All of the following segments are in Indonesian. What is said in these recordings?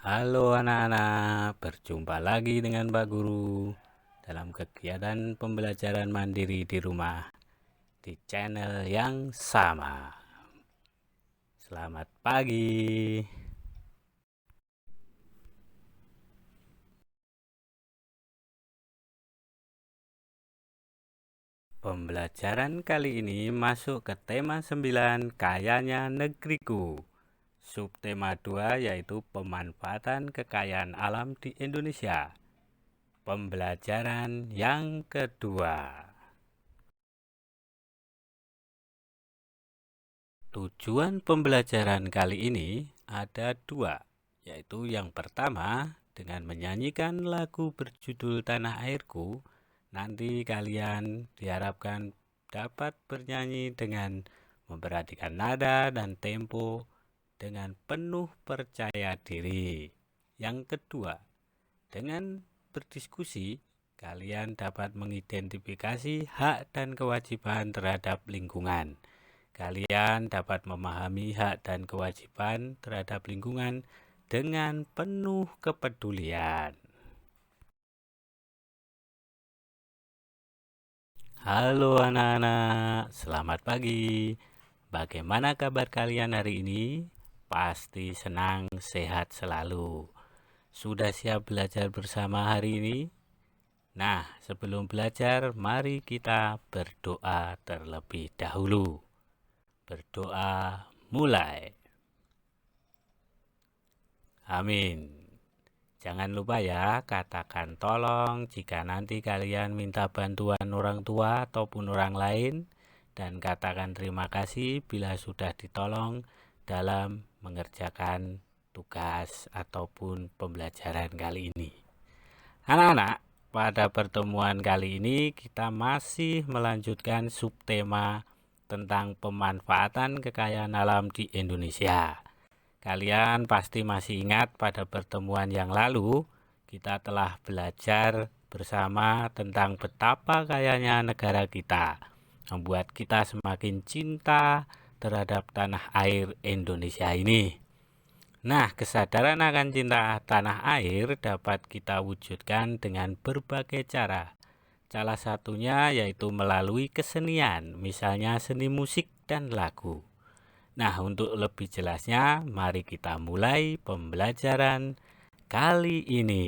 Halo anak-anak, berjumpa lagi dengan Pak Guru dalam kegiatan pembelajaran mandiri di rumah di channel yang sama. Selamat pagi. Pembelajaran kali ini masuk ke tema 9, kayanya negeriku. Subtema 2 yaitu pemanfaatan kekayaan alam di Indonesia. Pembelajaran yang kedua. Tujuan pembelajaran kali ini ada dua, yaitu yang pertama dengan menyanyikan lagu berjudul Tanah Airku. Nanti kalian diharapkan dapat bernyanyi dengan memperhatikan nada dan tempo dengan penuh percaya diri. Yang kedua, dengan berdiskusi, kalian dapat mengidentifikasi hak dan kewajiban terhadap lingkungan. Kalian dapat memahami hak dan kewajiban terhadap lingkungan dengan penuh kepedulian. Halo anak-anak, selamat pagi. Bagaimana kabar kalian hari ini? Pasti senang, sehat selalu. Sudah siap belajar bersama hari ini? Nah, sebelum belajar, mari kita berdoa terlebih dahulu. Berdoa mulai. Amin. Jangan lupa ya, katakan tolong jika nanti kalian minta bantuan orang tua ataupun orang lain, dan katakan terima kasih bila sudah ditolong dalam mengerjakan tugas ataupun pembelajaran kali ini. Anak-anak, pada pertemuan kali ini kita masih melanjutkan subtema tentang pemanfaatan kekayaan alam di Indonesia. Kalian pasti masih ingat pada pertemuan yang lalu kita telah belajar bersama tentang betapa kayanya negara kita, membuat kita semakin cinta terhadap tanah air Indonesia ini. Nah, kesadaran akan cinta tanah air dapat kita wujudkan dengan berbagai cara. Salah satunya yaitu melalui kesenian, misalnya seni musik dan lagu. Nah, untuk lebih jelasnya, mari kita mulai pembelajaran kali ini.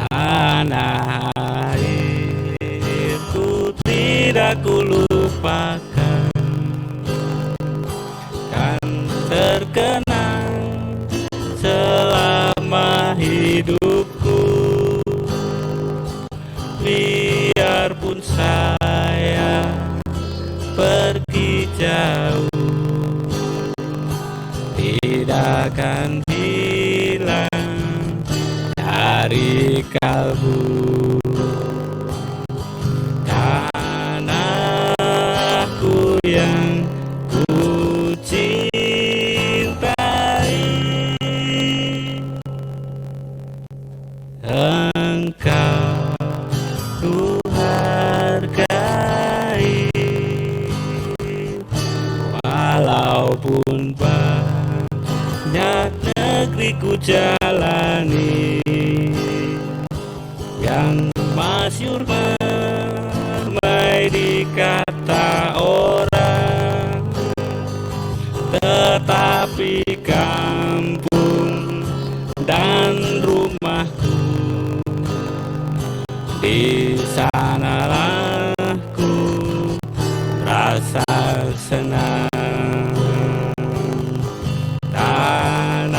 Tanah airku tidak kulupakan, kan terkenang selama hidupku. Biarpun saya pergi jauh, tidak akan hilang dari kalbu. Tanahku yang ku cintai, Engkau ku hargai, walaupun banyak negeri ku jalani, yang masyhur ramai dikata orang, tetapi kampung dan rumahku, di sanalah ku rasa senang. Tanahku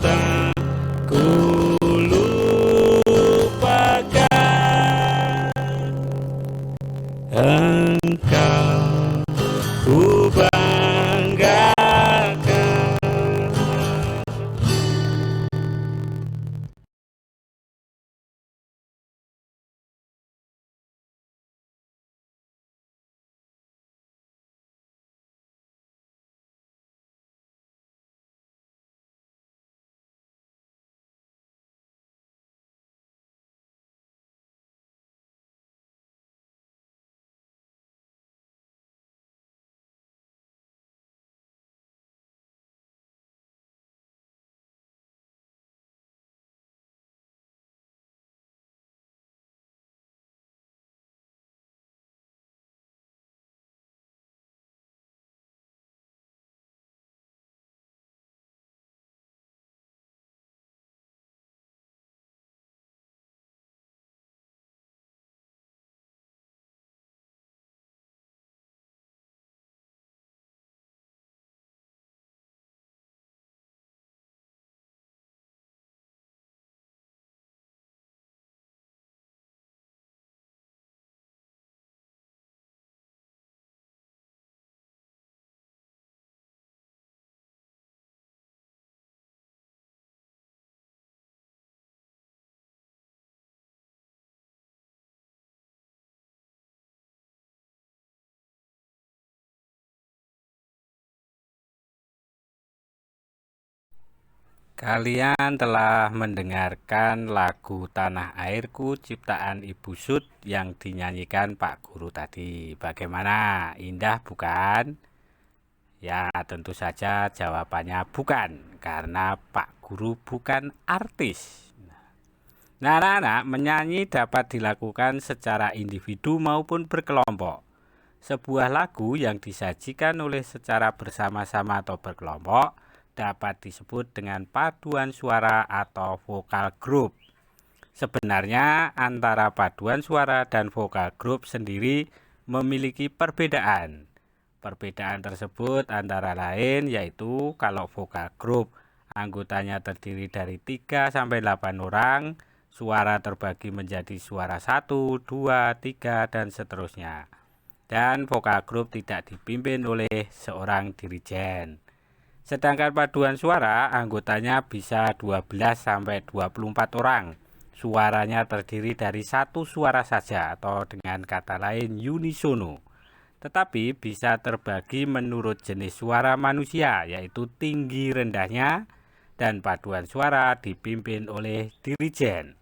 tak ku lupakan, engkau ku banggakan. Kalian telah mendengarkan lagu Tanah Airku ciptaan Ibu Sud yang dinyanyikan Pak Guru tadi. Bagaimana? Indah bukan? Ya, tentu saja jawabannya bukan, karena Pak Guru bukan artis. Nah, anak-anak, menyanyi dapat dilakukan secara individu maupun berkelompok. Sebuah lagu yang disajikan oleh secara bersama-sama atau berkelompok dapat disebut dengan paduan suara atau vokal group. Sebenarnya antara paduan suara dan vokal group sendiri memiliki perbedaan. Perbedaan tersebut antara lain yaitu kalau vokal group anggotanya terdiri dari 3-8 orang, suara terbagi menjadi suara 1, 2, 3, dan seterusnya. Dan vokal group tidak dipimpin oleh seorang dirijen. Sedangkan paduan suara anggotanya bisa 12-24 orang. Suaranya terdiri dari satu suara saja atau dengan kata lain unisono. Tetapi bisa terbagi menurut jenis suara manusia, yaitu tinggi rendahnya, dan paduan suara dipimpin oleh dirijen.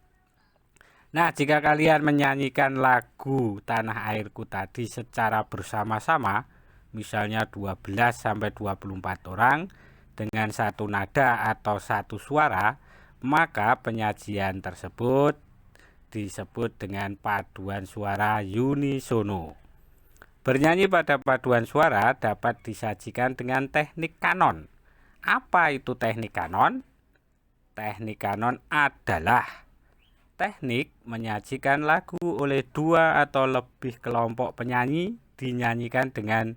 Nah, jika kalian menyanyikan lagu Tanah Airku tadi secara bersama-sama, misalnya 12-24 orang dengan satu nada atau satu suara, maka penyajian tersebut disebut dengan paduan suara unisono. Bernyanyi pada paduan suara dapat disajikan dengan teknik kanon. Apa itu teknik kanon? Teknik kanon adalah teknik menyajikan lagu oleh 2 atau lebih kelompok penyanyi dinyanyikan dengan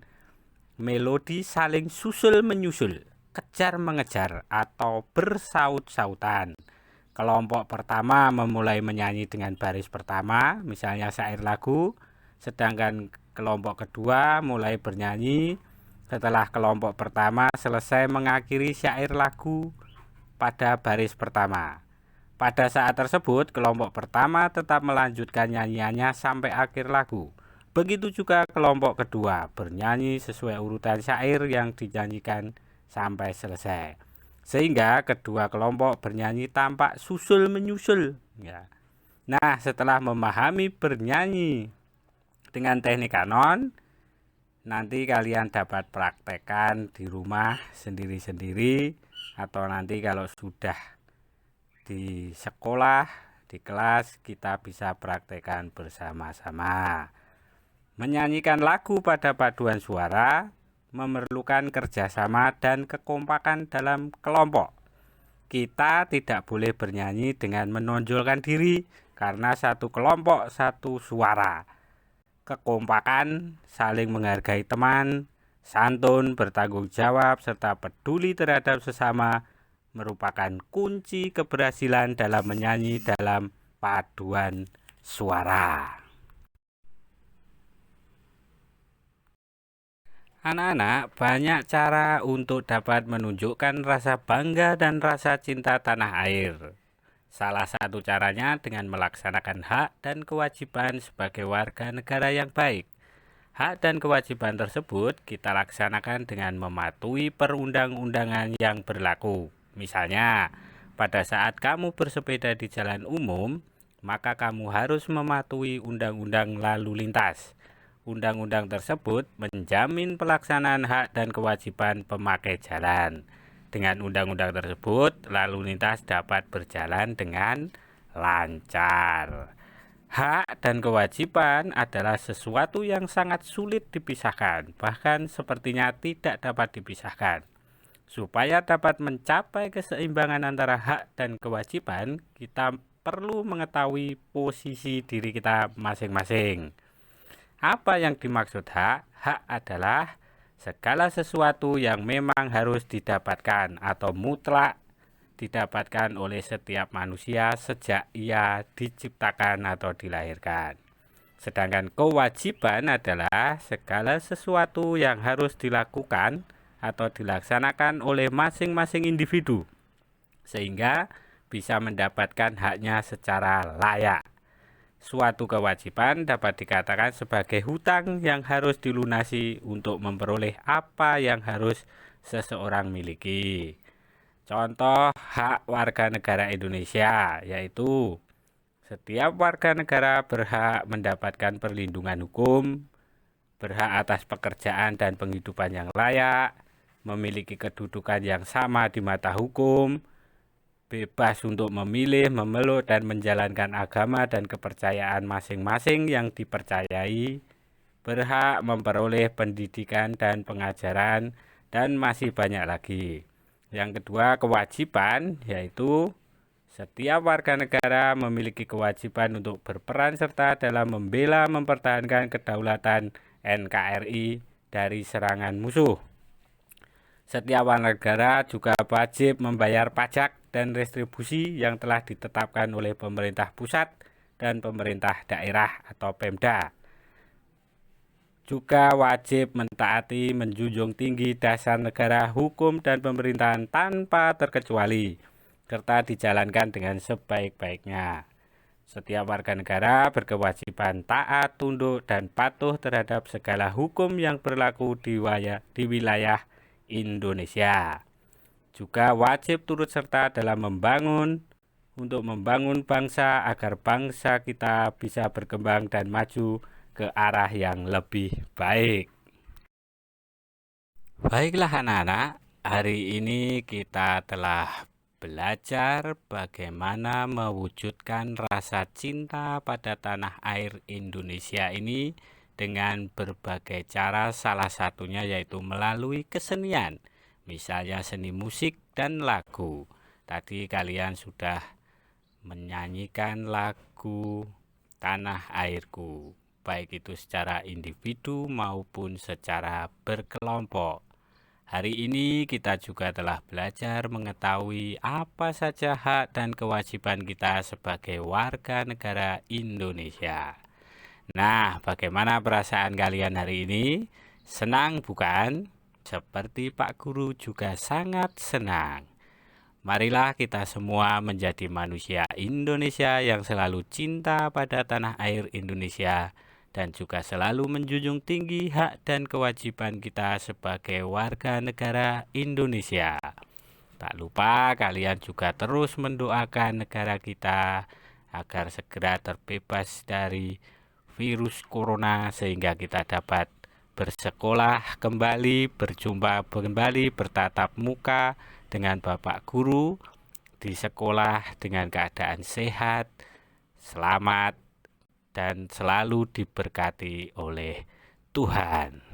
melodi saling susul-menyusul, kejar-mengejar, atau bersaut-sautan. Kelompok pertama memulai menyanyi dengan baris pertama, misalnya syair lagu, sedangkan kelompok kedua mulai bernyanyi setelah kelompok pertama selesai mengakhiri syair lagu pada baris pertama. Pada saat tersebut, kelompok pertama tetap melanjutkan nyanyiannya sampai akhir lagu. Begitu juga kelompok kedua bernyanyi sesuai urutan syair yang dinyanyikan sampai selesai. sehingga kedua kelompok bernyanyi tampak susul-menyusul. Ya. Nah, setelah memahami bernyanyi dengan teknik kanon, nanti kalian dapat praktekkan di rumah sendiri-sendiri, atau nanti kalau sudah di sekolah, di kelas, kita bisa praktekkan bersama-sama. Menyanyikan lagu pada paduan suara memerlukan kerjasama dan kekompakan dalam kelompok. Kita tidak boleh bernyanyi dengan menonjolkan diri, karena satu kelompok satu suara. Kekompakan, saling menghargai teman, santun, bertanggung jawab, serta peduli terhadap sesama merupakan kunci keberhasilan dalam menyanyi dalam paduan suara. Anak-anak, banyak cara untuk dapat menunjukkan rasa bangga dan rasa cinta tanah air. Salah satu caranya dengan melaksanakan hak dan kewajiban sebagai warga negara yang baik. Hak dan kewajiban tersebut kita laksanakan dengan mematuhi perundang-undangan yang berlaku. Misalnya, pada saat kamu bersepeda di jalan umum, maka kamu harus mematuhi undang-undang lalu lintas. Undang-undang tersebut menjamin pelaksanaan hak dan kewajiban pemakai jalan. Dengan undang-undang tersebut, lalu lintas dapat berjalan dengan lancar. Hak dan kewajiban adalah sesuatu yang sangat sulit dipisahkan, bahkan sepertinya tidak dapat dipisahkan. Supaya dapat mencapai keseimbangan antara hak dan kewajiban, kita perlu mengetahui posisi diri kita masing-masing. Apa yang dimaksud hak? Hak adalah segala sesuatu yang memang harus didapatkan atau mutlak didapatkan oleh setiap manusia sejak ia diciptakan atau dilahirkan. Sedangkan kewajiban adalah segala sesuatu yang harus dilakukan atau dilaksanakan oleh masing-masing individu, sehingga bisa mendapatkan haknya secara layak. Suatu kewajiban dapat dikatakan sebagai hutang yang harus dilunasi untuk memperoleh apa yang harus seseorang miliki. Contoh hak warga negara Indonesia, yaitu setiap warga negara berhak mendapatkan perlindungan hukum, berhak atas pekerjaan dan penghidupan yang layak, memiliki kedudukan yang sama di mata hukum, bebas untuk memilih, memeluk, dan menjalankan agama dan kepercayaan masing-masing yang dipercayai, berhak memperoleh pendidikan dan pengajaran, dan masih banyak lagi. Yang kedua, kewajiban, yaitu setiap warga negara memiliki kewajiban untuk berperan serta dalam membela mempertahankan kedaulatan NKRI dari serangan musuh. Setiap warga negara juga wajib membayar pajak dan retribusi yang telah ditetapkan oleh pemerintah pusat dan pemerintah daerah atau Pemda. Juga wajib mentaati, menjunjung tinggi dasar negara, hukum, dan pemerintahan tanpa terkecuali, serta dijalankan dengan sebaik-baiknya. Setiap warga negara berkewajiban taat, tunduk, dan patuh terhadap segala hukum yang berlaku di wilayah Indonesia. Juga wajib turut serta dalam untuk membangun bangsa agar bangsa kita bisa berkembang dan maju ke arah yang lebih baik. Baiklah anak-anak, hari ini kita telah belajar bagaimana mewujudkan rasa cinta pada tanah air Indonesia ini dengan berbagai cara, salah satunya yaitu melalui kesenian, misalnya seni musik dan lagu. Tadi kalian sudah menyanyikan lagu Tanah Airku, baik itu secara individu maupun secara berkelompok. Hari ini kita juga telah belajar mengetahui apa saja hak dan kewajiban kita sebagai warga negara Indonesia. Nah, bagaimana perasaan kalian hari ini? Senang bukan? Seperti Pak Guru juga sangat senang. Marilah kita semua menjadi manusia Indonesia yang selalu cinta pada tanah air Indonesia dan juga selalu menjunjung tinggi hak dan kewajiban kita sebagai warga negara Indonesia. Tak lupa kalian juga terus mendoakan negara kita agar segera terbebas dari virus corona sehingga kita dapat bersekolah kembali, berjumpa kembali, bertatap muka dengan Bapak Guru di sekolah dengan keadaan sehat, selamat, dan selalu diberkati oleh Tuhan.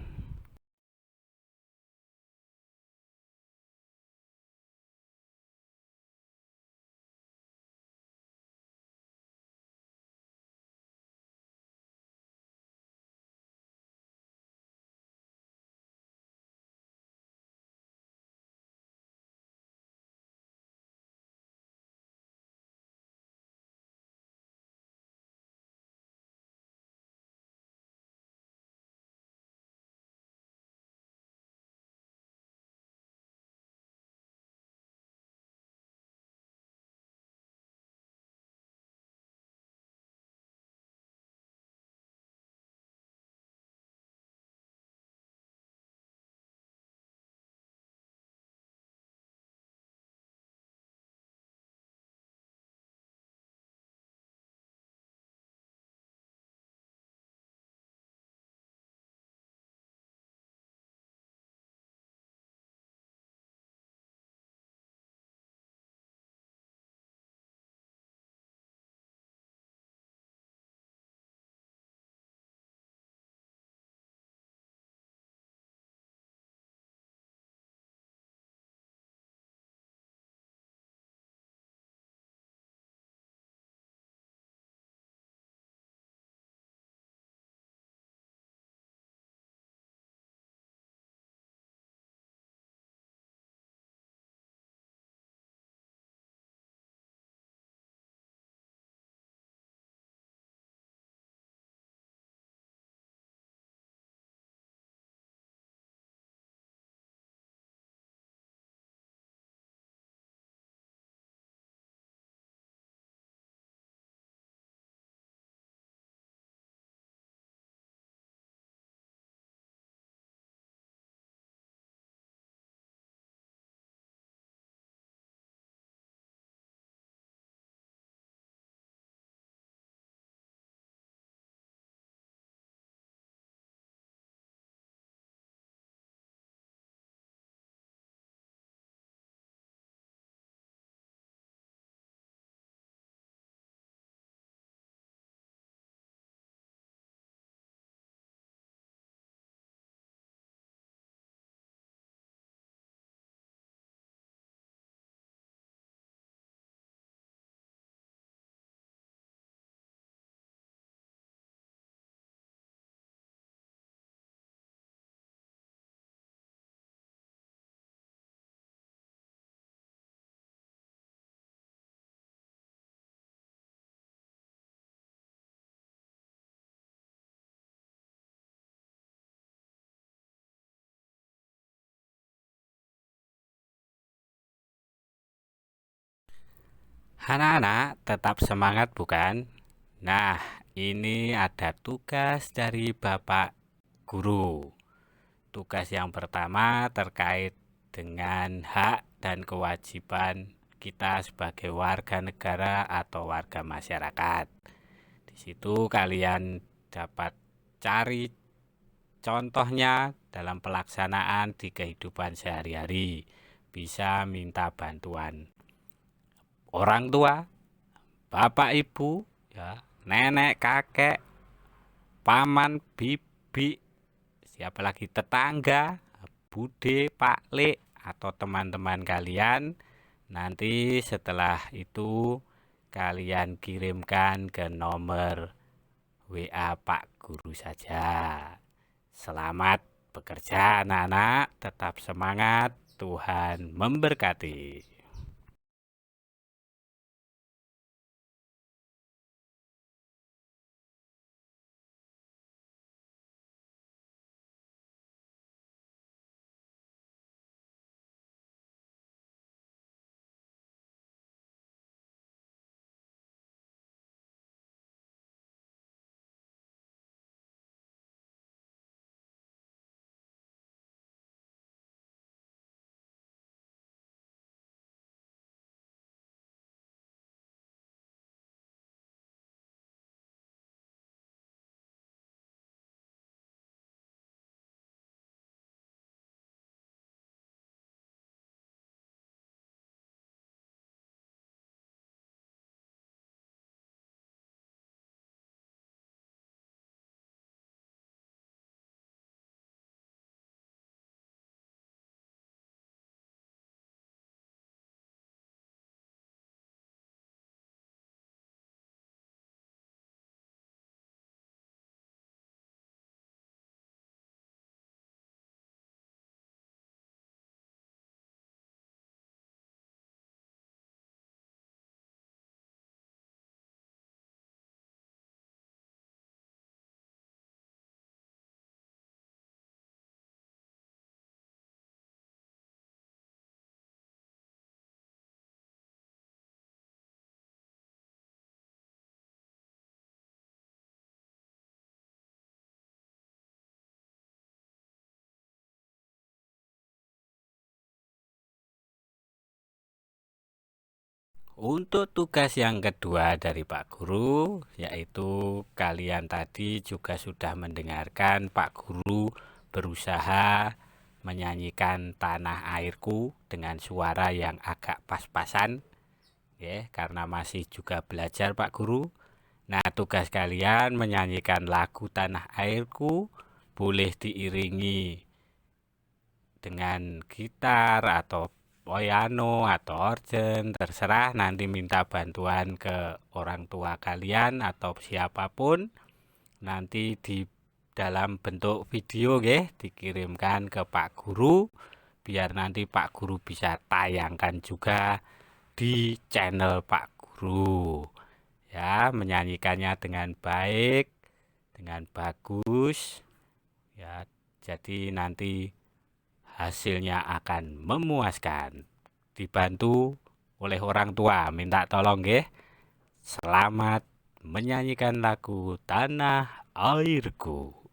Anak-anak tetap semangat bukan? Nah, ini ada tugas dari Bapak Guru. Tugas yang pertama terkait dengan hak dan kewajiban kita sebagai warga negara atau warga masyarakat. Di situ kalian dapat cari contohnya dalam pelaksanaan di kehidupan sehari-hari. Bisa minta bantuan orang tua, bapak ibu, ya, nenek, kakek, paman, bibi, siapa lagi tetangga, bude, paklik, atau teman-teman kalian. Nanti setelah itu kalian kirimkan ke nomor WA Pak Guru saja. Selamat bekerja anak-anak, tetap semangat, Tuhan memberkati. Untuk tugas yang kedua dari Pak Guru, yaitu kalian tadi juga sudah mendengarkan Pak Guru berusaha menyanyikan Tanah Airku dengan suara yang agak pas-pasan, ya, karena masih juga belajar Pak Guru. Nah, tugas kalian menyanyikan lagu Tanah Airku, boleh diiringi dengan gitar atau piano atau organ, terserah, nanti minta bantuan ke orang tua kalian atau siapapun. Nanti di dalam bentuk video ya dikirimkan ke Pak Guru, biar nanti Pak Guru bisa tayangkan juga di channel Pak Guru. Ya, menyanyikannya dengan baik, dengan bagus. Ya, jadi nanti hasilnya akan memuaskan. Dibantu oleh orang tua, minta tolong nggih. Selamat menyanyikan lagu Tanah Airku.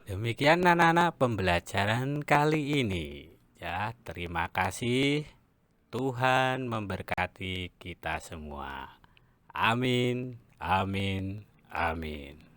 Demikian anak-anak pembelajaran kali ini. Ya, terima kasih. Tuhan memberkati kita semua. Amin, amin, amin.